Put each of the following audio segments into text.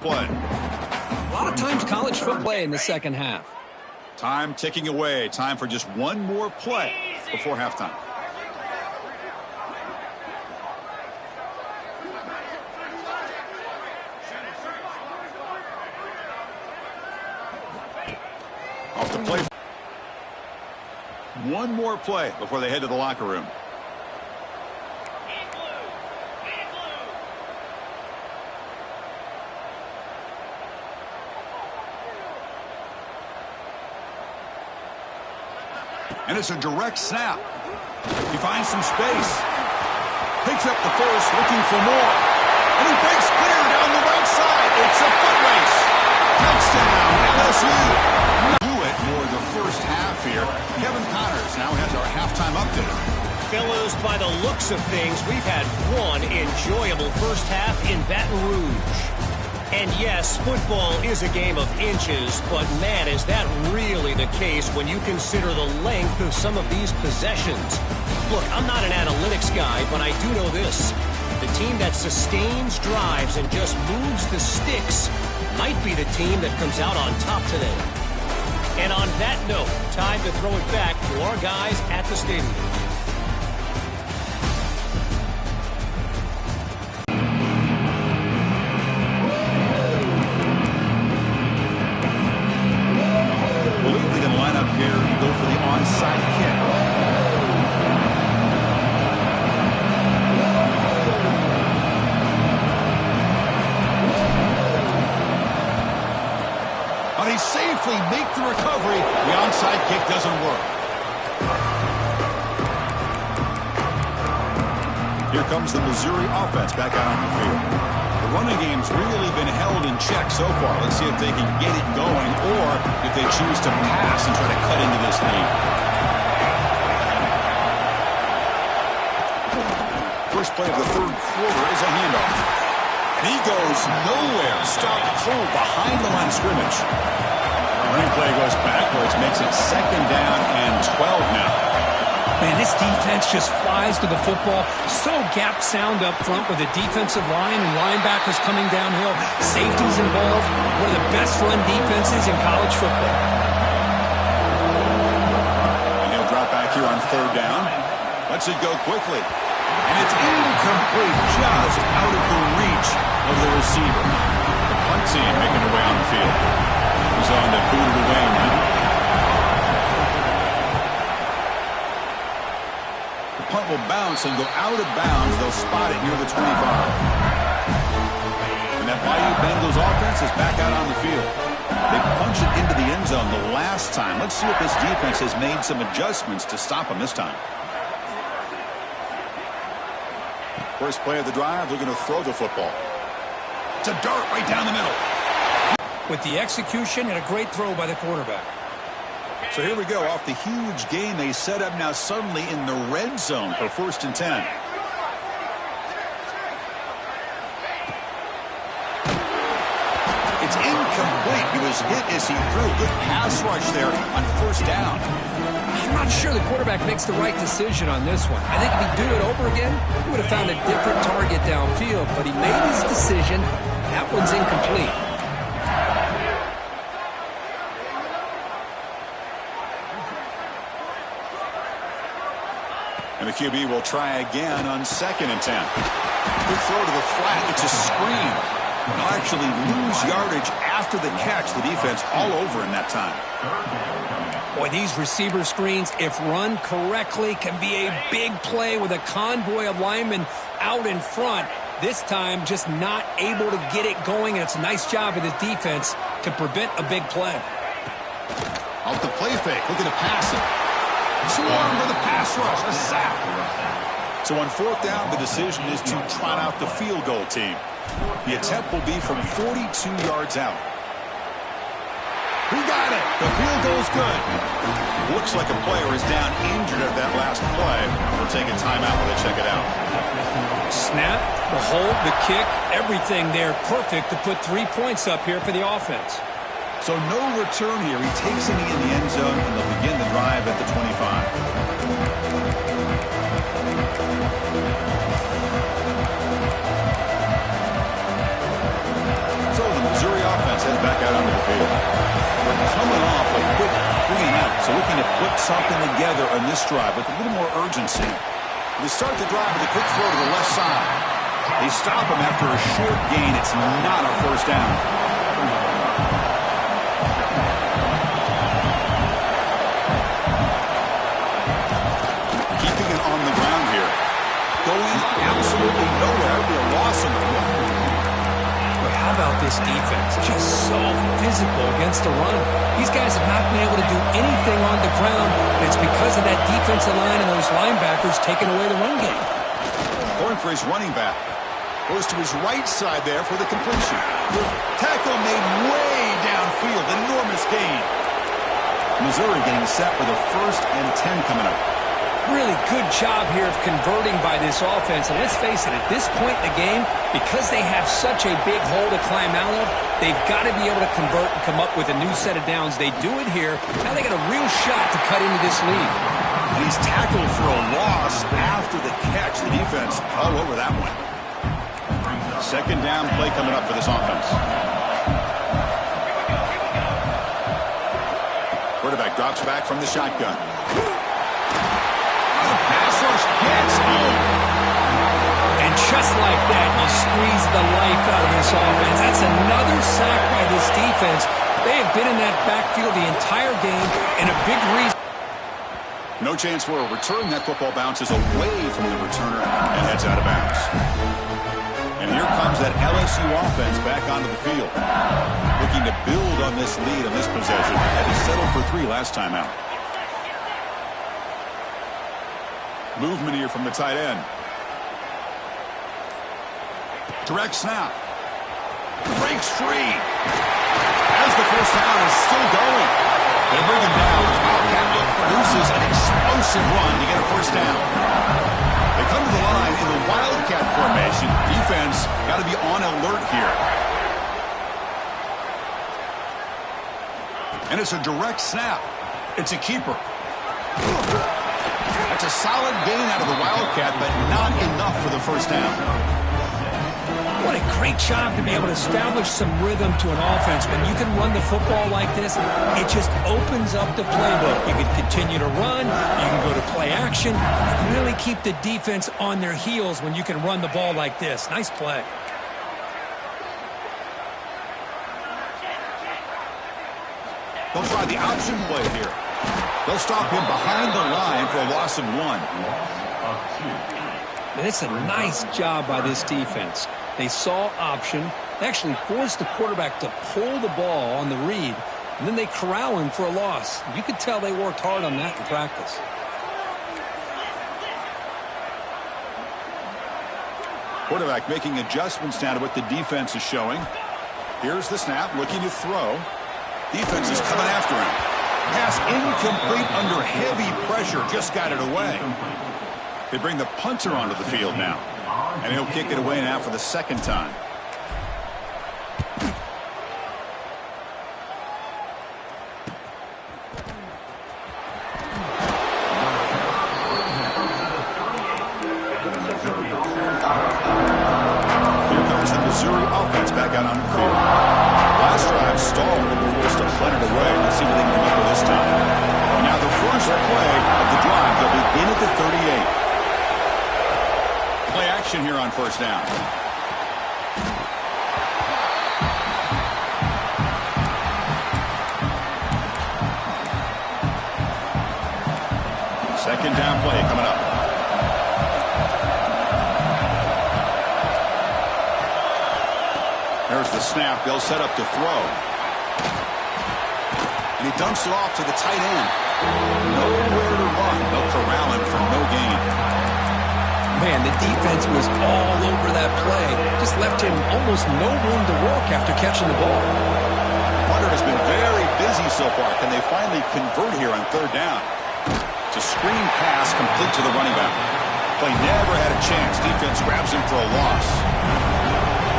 Play. A lot of times college football in the second half. Time ticking away. Time for just one more play before halftime. Off the play. One more play before they head to the locker room. And it's a direct snap. He finds some space. Picks up the first, looking for more. And he breaks clear down the right side. It's a foot race. Touchdown, LSU. Do it for the first half here. Kevin Connors now has our halftime update. Fellows, by the looks of things, we've had one enjoyable first half in Baton Rouge. And yes, football is a game of inches, but man, is that really the case when you consider the length of some of these possessions. Look, I'm not an analytics guy, but I do know this. The team that sustains drives and just moves the sticks might be the team that comes out on top today. And on that note, time to throw it back to our guys at the stadium. Make the recovery. The onside kick doesn't work. Here comes the Missouri offense back out on the field. The running game's really been held in check so far. Let's see if they can get it going or if they choose to pass and try to cut into this lead. First play of the third quarter is a handoff. And he goes nowhere. Stopped cold behind the line of scrimmage. Running play goes backwards, makes it second down and 12 now. Man, this defense just flies to the football. So gap sound up front with the defensive line and linebackers coming downhill. Safeties involved. One of the best run defenses in college football. And he'll drop back here on third down. Lets it go quickly. And it's incomplete, just out of the reach of the receiver. The punt team making their way on the field. He's on to boot it away now. The punt will bounce and go out of bounds. They'll spot it near the 25. And that Bayou Bengals offense is back out on the field. They punch it into the end zone the last time. Let's see if this defense has made some adjustments to stop them this time. First play of the drive, they're going to throw the football. It's a dart right down the middle. With the execution and a great throw by the quarterback. So here we go, off the huge gain they set up now suddenly in the red zone for 1st and 10. It's incomplete. He was hit as he threw. Good pass rush there on 1st down. I'm not sure the quarterback makes the right decision on this one. I think if he'd do it over again, he would have found a different target downfield, but he made his decision. That one's incomplete. And the QB will try again on 2nd and 10. Good throw to the flat. It's a screen. They'll actually lose yardage after the catch. The defense all over in that time. Boy, these receiver screens, if run correctly, can be a big play with a convoy of linemen out in front. This time, just not able to get it going. And it's a nice job of the defense to prevent a big play. Off the play fake. Looking to pass it. Swarm for the pass rush. A sack. So on 4th down, the decision is to trot out the field goal team. The attempt will be from 42 yards out. Who got it? The field goal's good. Looks like a player is down injured at that last play. We'll take a timeout while they check it out. Snap, the hold, the kick, everything there perfect to put 3 points up here for the offense. So no return here. He takes it in the end zone, and they'll begin the drive at the 25. So the put something together on this drive with a little more urgency. They start the drive with a quick throw to the left side. They stop him after a short gain. It's not a first down. Keeping it on the ground here. Going absolutely nowhere. It'll be a loss on the run. How about this defense? Just so physical against the run. These guys have not been able to do anything on the ground, and it's because of that defensive line and those linebackers taking away the run game. Going for his running back. Goes to his right side there for the completion. Tackle made way downfield. Enormous gain. Missouri getting set for the 1st and 10 coming up. Really good job here of converting by this offense. And let's face it, at this point in the game, because they have such a big hole to climb out of, they've got to be able to convert and come up with a new set of downs. They do it here. Now they got a real shot to cut into this lead. And he's tackled for a loss after the catch. The defense all over that one. 2nd down play coming up for this offense. Quarterback drops back from the shotgun. The pass rush gets home. And just like that, you squeeze the life out of this offense. That's another sack by this defense. They have been in that backfield the entire game, and a big reason. No chance for a return. That football bounces away from the returner and heads out of bounds. And here comes that LSU offense back onto the field. Looking to build on this lead on this possession. Had to settle for 3 last time out. Movement here from the tight end. Direct snap. Breaks free. As the first down is still going. They bring him down. Wildcat produces an explosive run to get a first down. They come to the line in the Wildcat formation. Defense got to be on alert here. And it's a direct snap. It's a keeper. That's a solid gain out of the Wildcat, but not enough for the first down. What a great job to be able to establish some rhythm to an offense. When you can run the football like this, it just opens up the playbook. You can continue to run. You can go to play action. And really keep the defense on their heels when you can run the ball like this. Nice play. They'll try the option play here. They'll stop him behind the line for a loss of 1. And it's a nice job by this defense. They saw option. They actually forced the quarterback to pull the ball on the read, and then they corral him for a loss. You could tell they worked hard on that in practice. Quarterback making adjustments now to what the defense is showing. Here's the snap, looking to throw. Defense is coming after him. Pass incomplete under heavy pressure. Just got it away. They bring the punter onto the field now. And he'll kick it away now for the 2nd time. Here comes the Missouri offense back out on the field. Last drive stalled and forced to punt it away. Let's see what they can come up with this time. And now the first play of the drive. They'll begin at the 38. Play action here on first down. Second down play coming up. There's the snap. They'll set up to throw. And he dumps it off to the tight end. Nowhere to run. They'll corral him for no gain. Man, the defense was all over that play. Just left him almost no room to work after catching the ball. Hunter has been very busy so far. Can they finally convert here on 3rd down? It's a screen pass complete to the running back. Play never had a chance. Defense grabs him for a loss.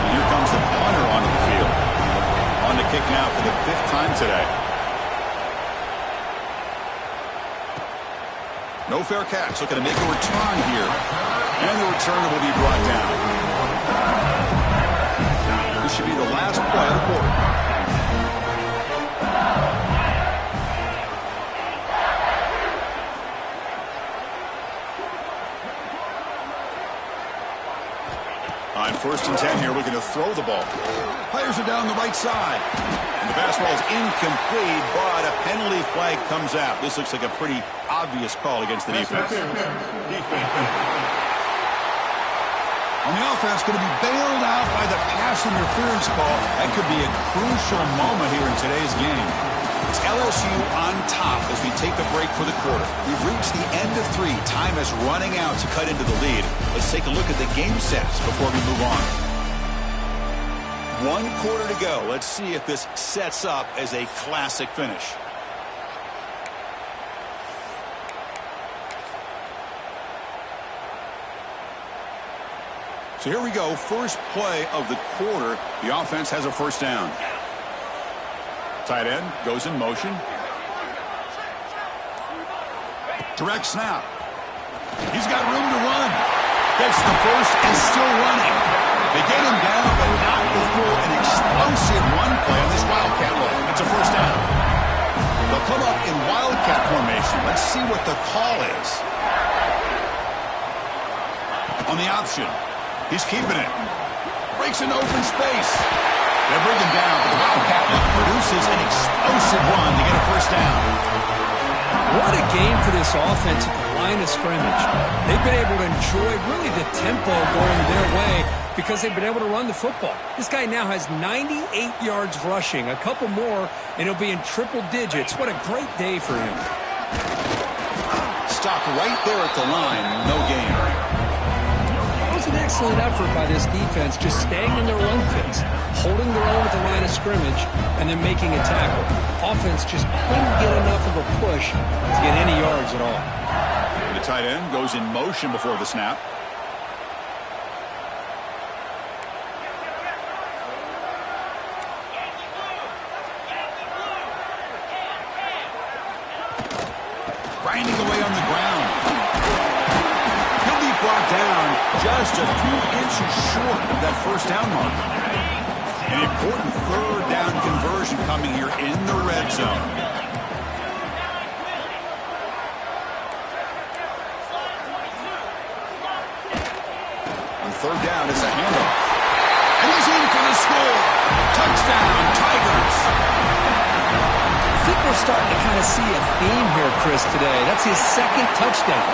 And here comes the punter onto the field. On the kick now for the 5th time today. No fair catch. Looking to make a return here. And the returner will be brought down. This should be the last play of the quarter. On 1st and 10 here, looking to throw the ball. Fires it down the right side. And the fastball is incomplete, but a penalty flag comes out. This looks like a pretty obvious call against the defense. On the offense, going to be bailed out by the pass interference call. That could be a crucial moment here in today's game. It's LSU on top as we take a break for the quarter. We've reached the end of 3. Time is running out to cut into the lead. Let's take a look at the game sets before we move on. 1 quarter to go. Let's see if this sets up as a classic finish. So here we go. First play of the quarter. The offense has a first down. Tight end goes in motion. Direct snap. He's got room to run. Gets the first and still running. They get him down, but not before an explosive run play on this Wildcat look. It's a first down. They'll come up in Wildcat formation. Let's see what the call is. On the option. He's keeping it. Breaks an open space. They bring him down, but the Wildcat produces an explosive run to get a first down. What a game for this offense at the line of scrimmage. They've been able to enjoy really the tempo going their way because they've been able to run the football. This guy now has 98 yards rushing, a couple more, and he'll be in triple digits. What a great day for him. Stopped right there at the line, no gain. It was an excellent effort by this defense, just staying in their run fits, holding their own at the line of scrimmage, and then making a tackle. Offense just couldn't get enough of a push to get any yards at all. The tight end goes in motion before the snap. Grinding away on the ground. He'll be brought down just a few inches short of that first down mark. An important third down conversion coming here in the red zone. On third down, it's a handoff. And he's in for the score. Touchdown, Tigers. I think we're starting to kind of see a theme here, Chris, today. That's his second touchdown.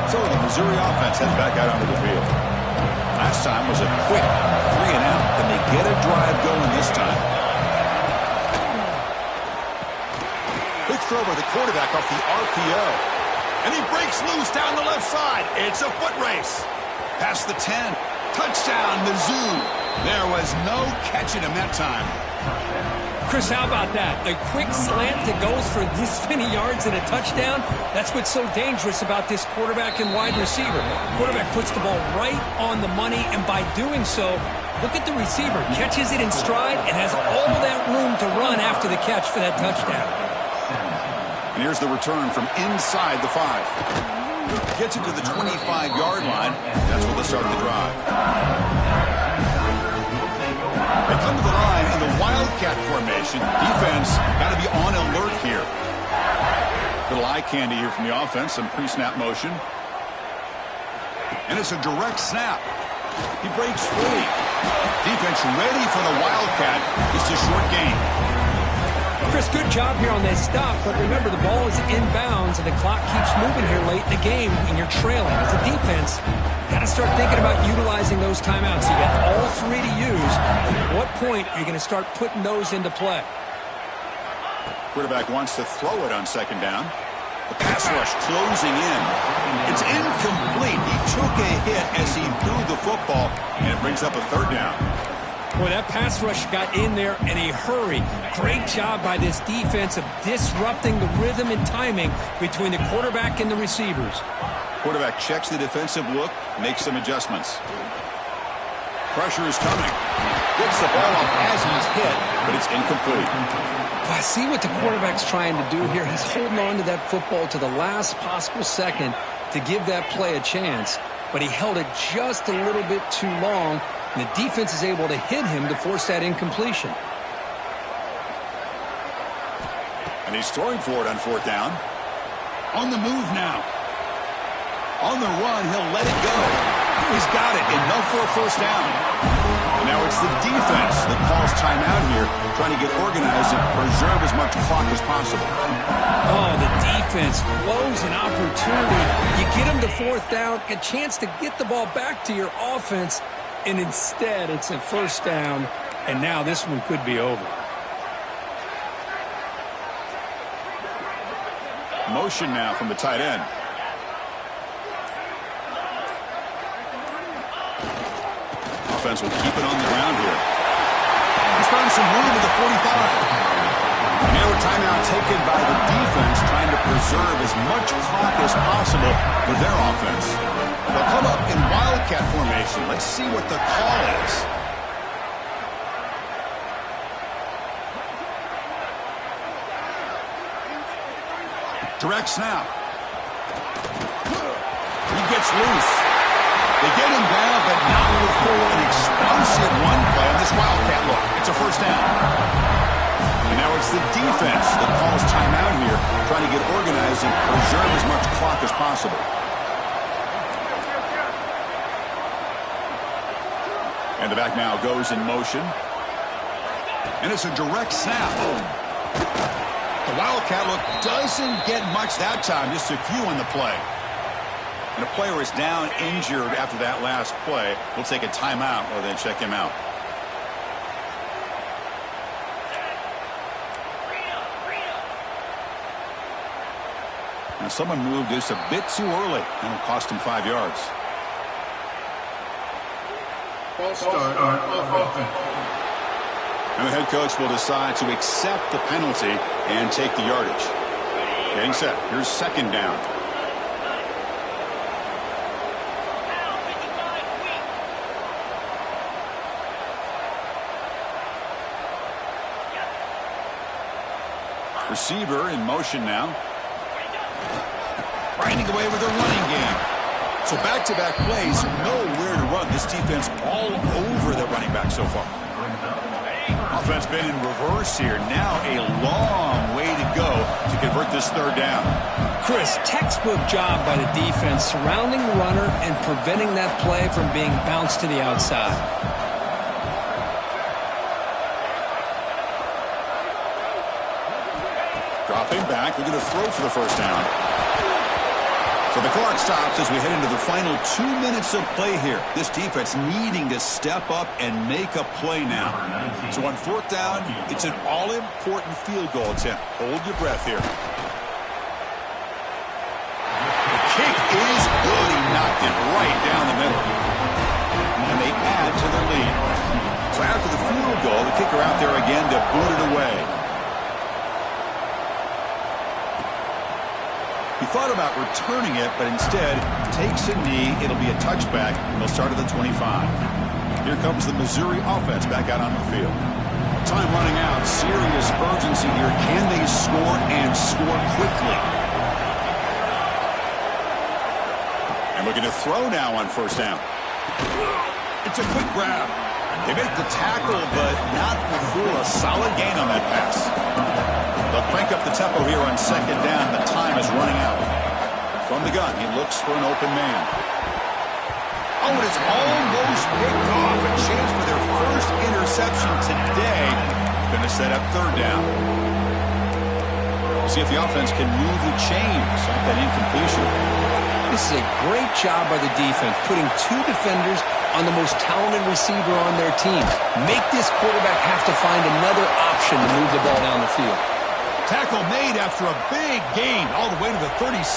So the Missouri offense heads back out onto the field. Last time was a quick 3-and-out. Can they get a drive going this time? Quick throw by the quarterback off the RPO. And he breaks loose down the left side. It's a foot race. Past the 10. Touchdown, Mizzou. There was no catching him that time. Chris, how about that? A quick slant that goes for this many yards and a touchdown. That's what's so dangerous about this quarterback and wide receiver. Quarterback puts the ball right on the money, and by doing so, look at the receiver. Catches it in stride and has all of that room to run after the catch for that touchdown. And here's the return from inside the 5. Gets it to the 25-yard line. That's where they start the drive. They come to the line in the Wildcat formation. Defense got to be on alert here. Little eye candy here from the offense. Some pre-snap motion. And it's a direct snap. He breaks free. Defense ready for the Wildcat. It's a short gain. Chris, good job here on that stop, but remember the ball is inbounds and the clock keeps moving here late in the game and you're trailing. As a defense, got to start thinking about utilizing those timeouts. You got all 3 to use. At what point are you going to start putting those into play? Quarterback wants to throw it on second down. The pass rush closing in. It's incomplete. He took a hit as he threw the football, and it brings up a third down. Boy, that pass rush got in there in a hurry. Great job by this defense of disrupting the rhythm and timing between the quarterback and the receivers. Quarterback checks the defensive look, makes some adjustments. Pressure is coming. Gets the ball off as he's hit, but it's incomplete. I see what the quarterback's trying to do here. He's holding on to that football to the last possible second to give that play a chance, but he held it just a little bit too long. And the defense is able to hit him to force that incompletion. And he's throwing for it on fourth down. On the move now. On the run, he'll let it go. He's got it. Enough for a first down. And now it's the defense that calls timeout here, trying to get organized and preserve as much clock as possible. Oh, the defense blows an opportunity. You get them to fourth down, a chance to get the ball back to your offense, and instead it's a first down, and now this one could be over. Motion now from the tight end. Offense will keep it on the ground here. He's found some room at the 45. Now a timeout taken by the defense, trying to preserve as much clock as possible for their offense. They'll come up in wildcat formation. Let's see what the call is. Direct snap. He gets loose. They get him down, but not before an explosive run play on this wildcat look. It's a first down. And now it's the defense that calls timeout here, trying to get organized and preserve as much clock as possible. And the back now goes in motion. And it's a direct snap. The wildcat look doesn't get much that time, just a few on the play. And a player is down injured after that last play. We'll take a timeout or then check him out. Now someone moved just a bit too early, and it'll cost him 5 yards. False start on offense. And the head coach will decide to accept the penalty and take the yardage. Getting set. Here's second down. Receiver in motion now. Grinding away with a running game. So back-to-back plays, nowhere to run. This defense all over the running back so far. Offense been in reverse here. Now a long way to go to convert this third down. Chris, textbook job by the defense surrounding the runner and preventing that play from being bounced to the outside. Dropping back, they're going to throw for the first down. So the clock stops as we head into the final 2 minutes of play here. This defense needing to step up and make a play now. So on fourth down, it's an all-important field goal attempt. Hold your breath here. The kick is good. He knocked it right down the middle. And they add to the lead. So after the field goal, the kicker out there again to boot it away. He thought about returning it, but instead takes a knee. It'll be a touchback, and they'll start at the 25. Here comes the Missouri offense back out on the field. Time running out. Serious urgency here. Can they score and score quickly? And looking to throw now on first down. It's a quick grab. They make the tackle, but not before a solid gain on that pass. They'll crank up the tempo here on second down. The time is running out. From the gun, he looks for an open man. Oh, it is almost picked off. A chance for their first interception today. Going to set up third down. See if the offense can move the chains off that incompletion. This is a great job by the defense, putting two defenders on the most talented receiver on their team. Make this quarterback have to find another option to move the ball down the field. Tackle made after a big gain all the way to the 36.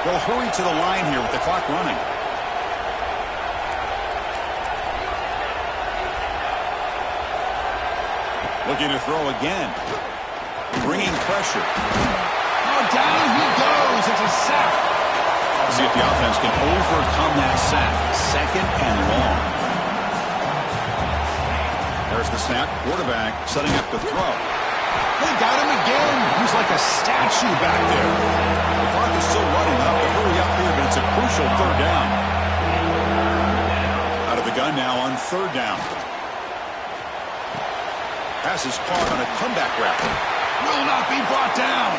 They'll hurry to the line here with the clock running. Looking to throw again. Bringing pressure. Oh, down he goes. It's a sack. See if the offense can overcome that sack. Second and long. There's the snap. Quarterback setting up the throw. They got him again. He's like a statue back there. The clock is still running up. To hurry up here, but it's a crucial third down. Out of the gun now on third down. Pass is caught on a comeback route. Will not be brought down.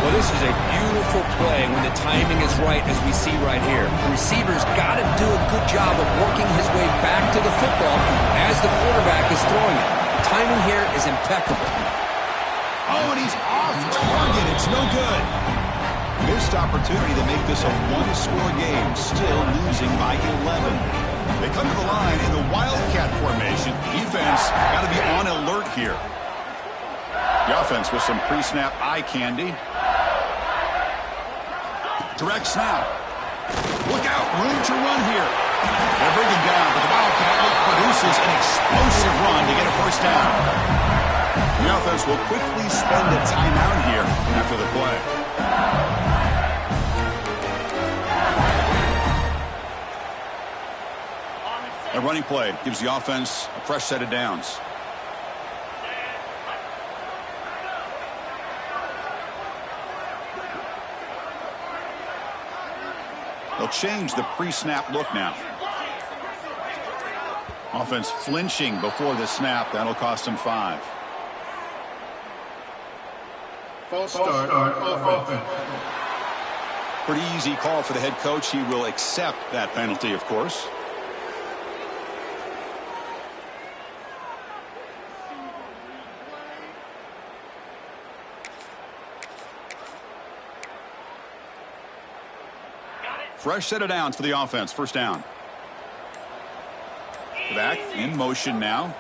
Well, this is a beautiful play when the timing is right, as we see right here. The receiver's got to do a good job of working his way back to the football as the quarterback is throwing it. The timing here is impeccable. Oh, and he's off target. It's no good. Missed opportunity to make this a one-score game, still losing by 11. They come to the line in the Wildcat formation. Defense got to be on alert here. The offense with some pre-snap eye candy. Direct snap. Look out, room to run here. They're bringing down, but the Wildcat produces an explosive run to get a first down. The offense will quickly spend a timeout here after the play. A running play gives the offense a fresh set of downs. They'll change the pre-snap look now. Offense flinching before the snap. That'll cost them 5. False start on offense. Pretty easy call for the head coach. He will accept that penalty, of course. Fresh set of downs for the offense. First down. Back in motion now.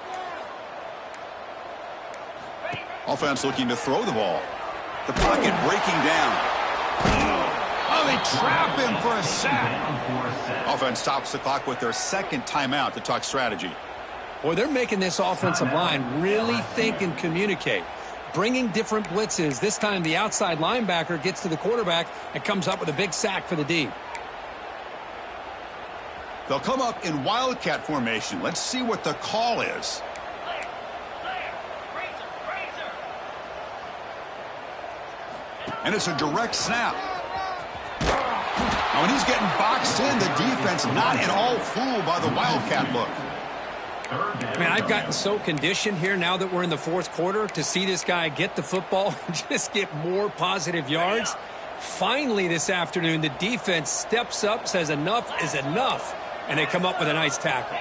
Offense looking to throw the ball. The pocket breaking down. Oh, they trap him for a sack. Offense stops the clock with their second timeout to talk strategy. Boy, they're making this offensive line really think and communicate. Bringing different blitzes. This time the outside linebacker gets to the quarterback and comes up with a big sack for the D. They'll come up in Wildcat formation. Let's see what the call is. And it's a direct snap. Now, when he's getting boxed in, the defense not at all fooled by the Wildcat look. Man, I've gotten so conditioned here now that we're in the fourth quarter to see this guy get the football and just get more positive yards. Finally this afternoon, the defense steps up, says enough is enough, and they come up with a nice tackle.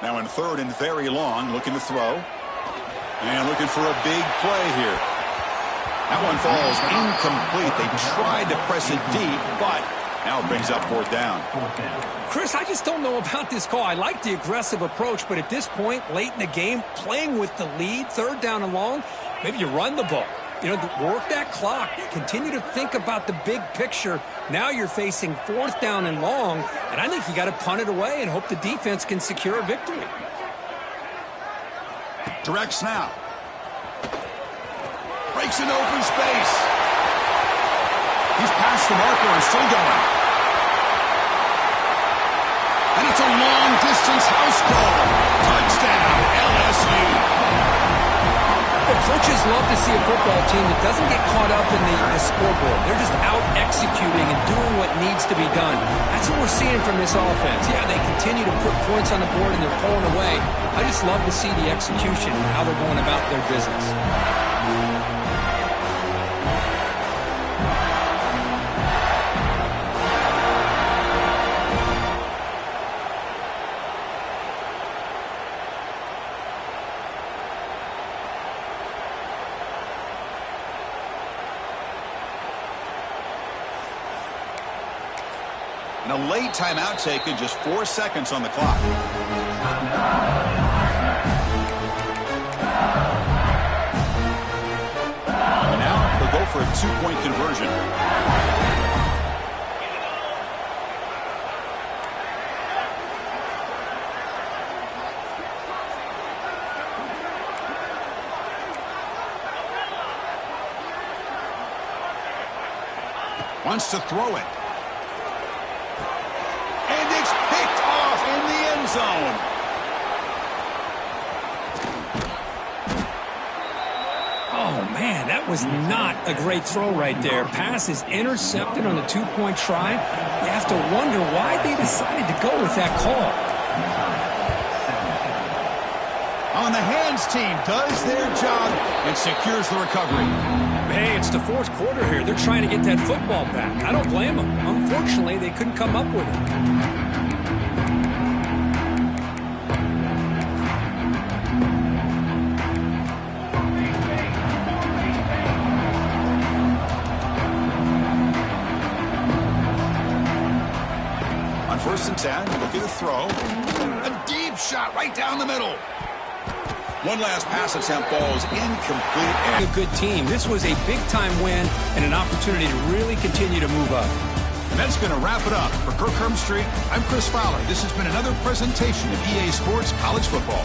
Now in third and very long, looking to throw. And looking for a big play here. That one falls incomplete. They tried to press it deep, but now it brings up fourth down. Chris, I just don't know about this call. I like the aggressive approach, but at this point, late in the game, playing with the lead, third down and long, maybe you run the ball. You know, work that clock. Continue to think about the big picture. Now you're facing fourth down and long, and I think you got to punt it away and hope the defense can secure a victory. Direct snap. Breaks into open space. He's past the marker and still going. And it's a long-distance house call. Touchdown, LSU. The coaches love to see a football team that doesn't get caught up in the scoreboard. They're just out executing and doing what needs to be done. That's what we're seeing from this offense. Yeah, they continue to put points on the board and they're pulling away. I just love to see the execution and how they're going about their business. And a late timeout taken, just 4 seconds on the clock. And now they'll go for a 2-point conversion. Wants to throw it. In the end zone. Oh, man, that was not a great throw right there. Pass is intercepted on the 2-point try. You have to wonder why they decided to go with that call. On the hands team does their job and secures the recovery. Hey, it's the fourth quarter here. They're trying to get that football back. I don't blame them. Unfortunately, they couldn't come up with it. First and 10, look at the throw. A deep shot right down the middle. One last pass attempt, ball is incomplete. A good team. This was a big-time win and an opportunity to really continue to move up. And that's going to wrap it up. For Kirk Herbstreit, I'm Chris Fowler. This has been another presentation of EA Sports College Football.